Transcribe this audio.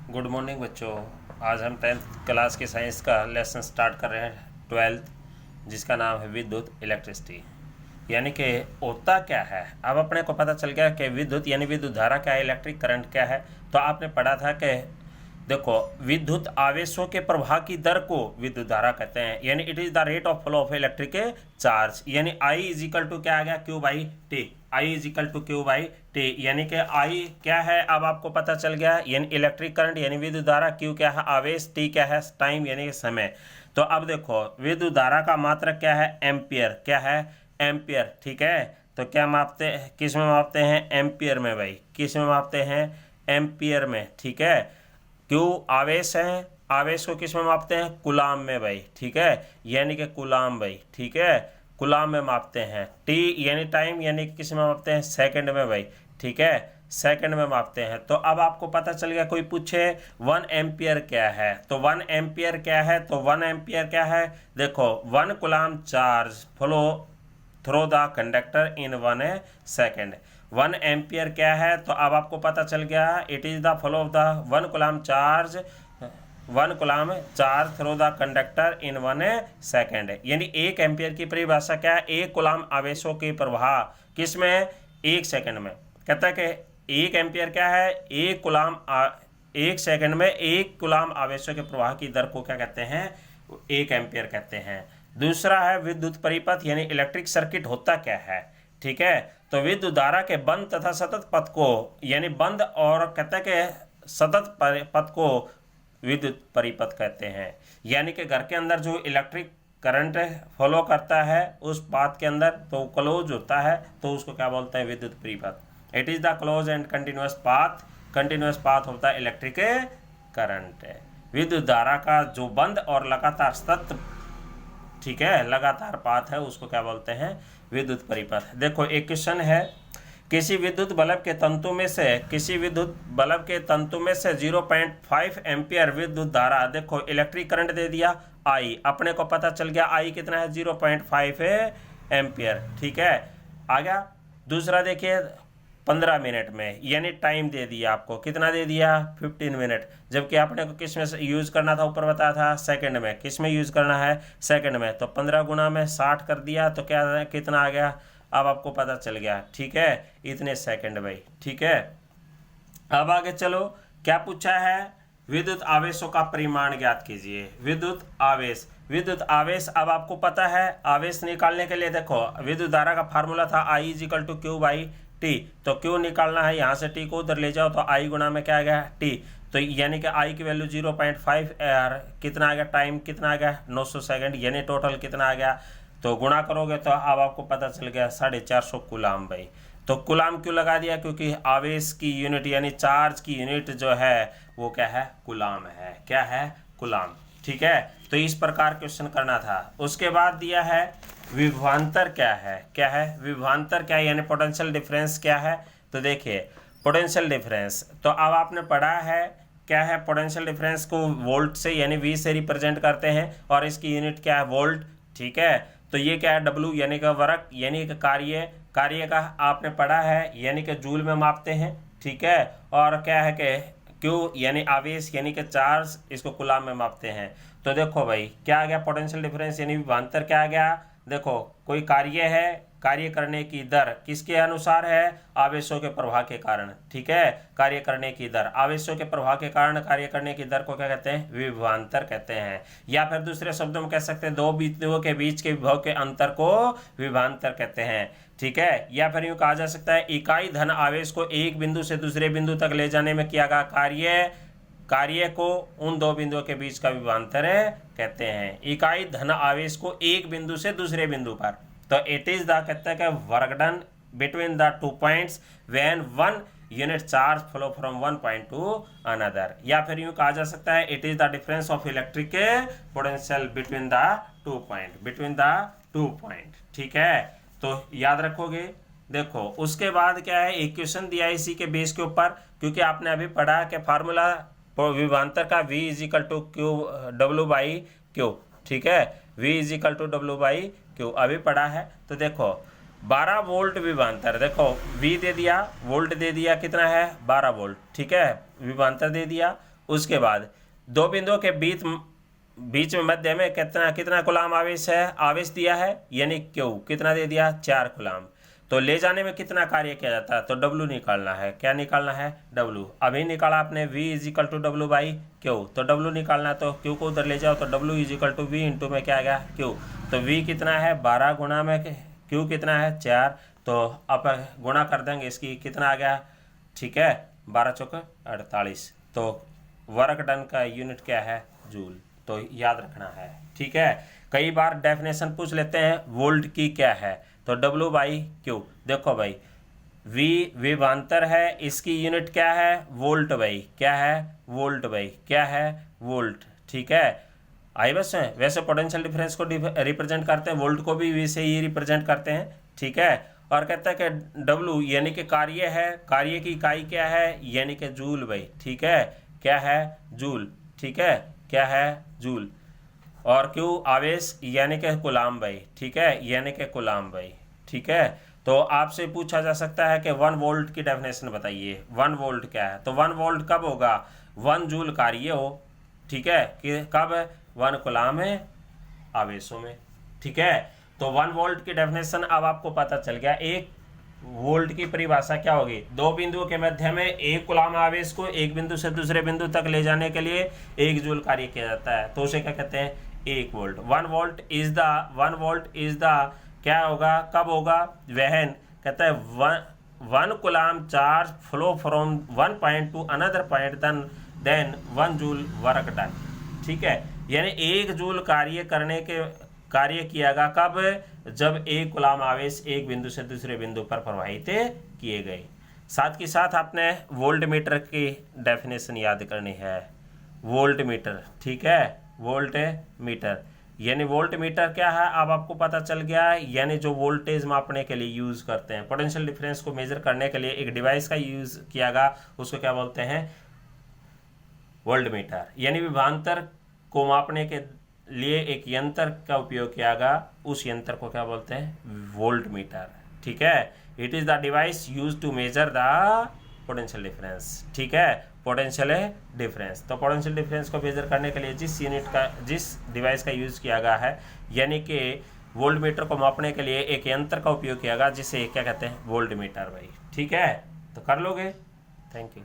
Good morning बच्चों। आज हम 10th क्लास के साइंस का लेसन स्टार्ट कर रहे हैं 12th, जिसका नाम है विद्युत इलेक्ट्रिसिटी। यानी कि होता क्या है, अब अपने को पता चल गया कि विद्युत यानी विद्युत धारा क्या है, इलेक्ट्रिक करंट क्या है। तो आपने पढ़ा था कि देखो, विद्युत आवेशों के प्रवाह की दर को विद्युत धारा कहते हैं, यानी it is the rate of flow of electric charge. यानी आई इज इक्वल टू क्या आ गया, Q by T. I is equal to Q by T, यानी कि आई क्या है अब आपको पता चल गया, यानी इलेक्ट्रिक करंट यानी विद्युत धारा, क्यू क्या है आवेश, टी क्या है टाइम यानी कि समय। तो अब देखो, विद्युत धारा का मात्रक क्या है, एम्पियर। क्या है, एम्पियर। ठीक है, तो क्या मापते हैं, किस में मापते हैं, एम्पियर में भाई। किस में मापते हैं, एम्पियर में। ठीक है, क्यू आवेश है, आवेश को किस में मापते हैं, कुलाम में भाई। ठीक है, यानी कि कुलाम भाई। ठीक है, कुलाम में मापते हैं। टी यानी टाइम, यानी किस में मापते हैं, सेकंड में भाई। ठीक है, सेकंड में मापते हैं। तो अब आपको पता चल गया, कोई पूछे 1 एम्पियर क्या है, तो 1 एम्पियर क्या है, तो 1 एम्पियर क्या है, देखो 1 coulomb charge flow through the conductor in 1 second. 1 ampere क्या है, तो अब आपको पता चल गया, it is the flow of the 1 coulomb charge, 1 coulomb charge through the conductor in 1 second. यानी 1 एम्पियर की परिभाषा क्या है, 1 कुलाम आवेशों के प्रवाह किस में, 1 सेकेंड में। कहता है कि 1 एम्पियर क्या है, 1 कुलाम 1 सेकेंड में 1 कुलाम आवेशों के प्रवाह की दर को क्या कहते हैं, 1 एम्पियर कहते हैं। दूसरा है विद्युत परिपथ, यानी इलेक्ट्रिक सर्किट होता क्या है। ठीक है, तो विद्युत धारा के बंद तथा सतत पथ को, यानी बंद और कहते हैं कि सतत पथ को विद्युत परिपथ कहते हैं। यानी कि घर के अंदर जो इलेक्ट्रिक करंट फॉलो करता है उस पाथ के अंदर, तो क्लोज होता है, तो उसको क्या बोलते हैं, विद्युत परिपथ। It is the close and continuous path, continuous path होता है इलेक्ट्रिक करंट। विद्युत धारा का जो बंद और लगातार सतत, ठीक है, लगातार पाथ है, उसको क्या बोलते हैं, विद्युत परिपथ। देखो एक क्वेश्चन है, किसी विद्युत बल्ब के तंतु में से 0.5 एम्पियर विद्युत धारा, देखो इलेक्ट्रिक करंट दे दिया आई, अपने को पता चल गया आई कितना है, 0.5 एम्पियर। ठीक है, आ गया। दूसरा देखिए 15 मिनट में, यानी टाइम दे दिया आपको, कितना दे दिया, 15 मिनट। जबकि आपने को किस में यूज़ करना था, ऊपर बताया था सेकंड में, किस में यूज़ करना है, सेकंड में। तो 15 गुना में 60 कर दिया, तो क्या कितना आ गया, अब आपको पता चल गया। ठीक है, इतने सेकंड भाई। ठीक है, अब आगे चलो, क्या पूछा है, विद्युत आवेशों का परिमाण ज्ञात कीजिए। विद्युत आवेश, विद्युत आवेश अब आपको पता है, आवेश निकालने के लिए देखो विद्युत धारा का फार्मूला था I is equal to Q by T. तो क्यू निकालना है, यहाँ से टी को उधर ले जाओ, तो आई गुना में क्या आ गया, टी। तो यानी कि आई की वैल्यू 0.5 कितना आ गया, टाइम कितना आ गया, 900 सेकंड, यानी टोटल कितना आ गया, तो गुणा करोगे तो अब आपको पता चल गया 450 कुलाम भाई। तो कुलाम क्यों लगा दिया, क्योंकि आवेश की यूनिट यानी चार्ज की यूनिट जो है वो क्या है, कुलाम है। क्या है, कुलाम। ठीक है, तो इस प्रकार क्वेश्चन करना था। उसके बाद दिया है विभवांतर क्या है, क्या है विभवांतर क्या है, यानी पोटेंशियल डिफरेंस क्या है। तो देखिए पोटेंशियल डिफरेंस, तो अब आपने पढ़ा है क्या है, पोटेंशियल डिफरेंस को वोल्ट से यानी वी से रिप्रेजेंट करते हैं, और इसकी यूनिट क्या है, वोल्ट। ठीक है, तो ये क्या है, डब्ल्यू यानी का वर्क, यानी कि कार्य, कार्य का आपने पढ़ा है, यानी कि जूल में मापते हैं। ठीक है, और क्या है कि क्यू यानी आवेश यानी कि चार्ज, इसको कुलाम में मापते हैं। तो देखो भाई क्या आ गया, पोटेंशियल डिफरेंस यानी विभवांतर क्या आ गया, देखो कोई कार्य है, कार्य करने की दर किसके अनुसार है, आवेशों के प्रवाह के कारण। ठीक है, कार्य करने की दर, आवेशों के प्रवाह के कारण कार्य करने की दर को क्या कहते हैं, विभवांतर कहते हैं। या फिर दूसरे शब्दों में कह सकते हैं, दो बिंदुओं के बीच के विभव के अंतर को विभवांतर कहते हैं। ठीक है, या फिर यूं कहा जा सकता है, इकाई धन आवेश को एक बिंदु से दूसरे बिंदु तक ले जाने में किया गया कार्य, कार्य को उन दो बिंदुओं के बीच का विभवांतर कहते हैं। इकाई धन आवेश को एक बिंदु से दूसरे बिंदु पर, तो इट इज द कहते हैं कि work done between the 2 points when 1 unit charge flow from 1 point to another. या फिर यूं कहा जा सकता है, it is the difference of electric potential between the 2 point, between the 2 point. ठीक है, तो याद रखोगे। देखो उसके बाद क्या है, एक क्वेश्चन दिया है इसी के बेस के ऊपर, क्योंकि आपने अभी पढ़ा कि फार्मूला विभवांतर का V is equal to Q W by Q. ठीक है, V is equal to W by Q अभी पढ़ा है। तो देखो 12 वोल्ट विभवांतर, देखो V दे दिया, वोल्ट दे दिया, कितना है 12 वोल्ट। ठीक है, विभवांतर दे दिया, उसके बाद दो बिंदुओं के बीच में मध्य में कितना कूलाम आवेश है, आवेश दिया है, यानी क्यू कितना दे दिया, 4 कूलाम। तो ले जाने में कितना कार्य किया जाता है, तो डब्लू निकालना है। क्या निकालना है, डब्लू। अभी निकाला आपने V is equal to W by Q, तो डब्लू निकालना है, तो क्यू को उधर ले जाओ, तो W is equal to V into में क्या आ गया, क्यू। तो V कितना है 12 गुणा में क्यू कितना है 4, तो अब गुणा कर देंगे इसकी, कितना आ गया, ठीक है 12 चौक 48। तो वर्क डन का यूनिट क्या है, जूल, तो याद रखना है, ठीक है। कई बार डेफिनेशन पूछ लेते हैं वोल्ट की क्या है, तो W बाई क्यू। देखो भाई V विभवांतर है, इसकी यूनिट क्या है, वोल्ट भाई, क्या है, वोल्ट भाई, क्या है, वोल्ट, ठीक है। आई बस है, वैसे पोटेंशियल डिफरेंस को रिप्रेजेंट करते हैं, वोल्ट को भी V से ही रिप्रेजेंट करते हैं, ठीक है। और कहता है कि W यानी कि कार्य है, कार्य की इकाई क्या है, यानी कि जूल भाई, ठीक है, क्या है, जूल, ठीक है, क्या है, जूल। और क्यू आवेश यानी कि कूलाम भाई, ठीक है, यानी कि कूलाम भाई, ठीक है। तो आपसे पूछा जा सकता है कि 1 वोल्ट की डेफिनेशन बताइए, 1 वोल्ट क्या है, तो 1 वोल्ट कब होगा, 1 जूल कार्य हो, ठीक है, कि कब 1 कूलाम है आवेशों में, ठीक है। तो 1 वोल्ट की डेफिनेशन अब आपको पता चल गया। 1 वोल्ट की परिभाषा क्या होगी, दो बिंदुओं के मध्य में 1 कूलाम आवेश को एक बिंदु से दूसरे बिंदु तक ले जाने के लिए 1 जूल कार्य किया जाता है, तो उसे क्या कहते हैं, 1 वोल्ट। 1 वोल्ट इज द क्या होगा, कब होगा, वहन, कहता है 1 coulomb charge flow from 1 point to another point then 1 joule work done, ठीक है। यानी 1 जूल कार्य कियागा कब, जब 1 कूलाम आवेश एक बिंदु से दूसरे बिंदु पर प्रवाहित किए गए। साथ के साथ आपने वोल्ट मीटर की डेफिनेशन याद करनी है, वोल्ट मीटर, ठीक है, वोल्ट मीटर यानी वोल्ट मीटर क्या है, अब आपको पता चल गया है, यानी जो वोल्टेज मापने के लिए यूज करते हैं, पोटेंशियल डिफरेंस को मेजर करने के लिए एक डिवाइस का यूज किया गया, उसको क्या बोलते हैं, वोल्ट मीटर। यानी विभवांतर को मापने के लिए एक यंत्र का उपयोग किया गया, उस यंत्र को क्या बोलते हैं, वोल्ट मीटर, ठीक है। It is the device use to measure the potential difference, ठीक है, पोटेंशियल डिफरेंस। तो पोटेंशियल डिफरेंस को मेजर करने के लिए जिस डिवाइस का यूज किया गया है, यानी कि वोल्ट मीटर को मापने के लिए एक यंत्र का उपयोग किया गया, जिसे क्या कहते हैं, वोल्ट मीटर भाई, ठीक है। तो कर लोगे, थैंक यू।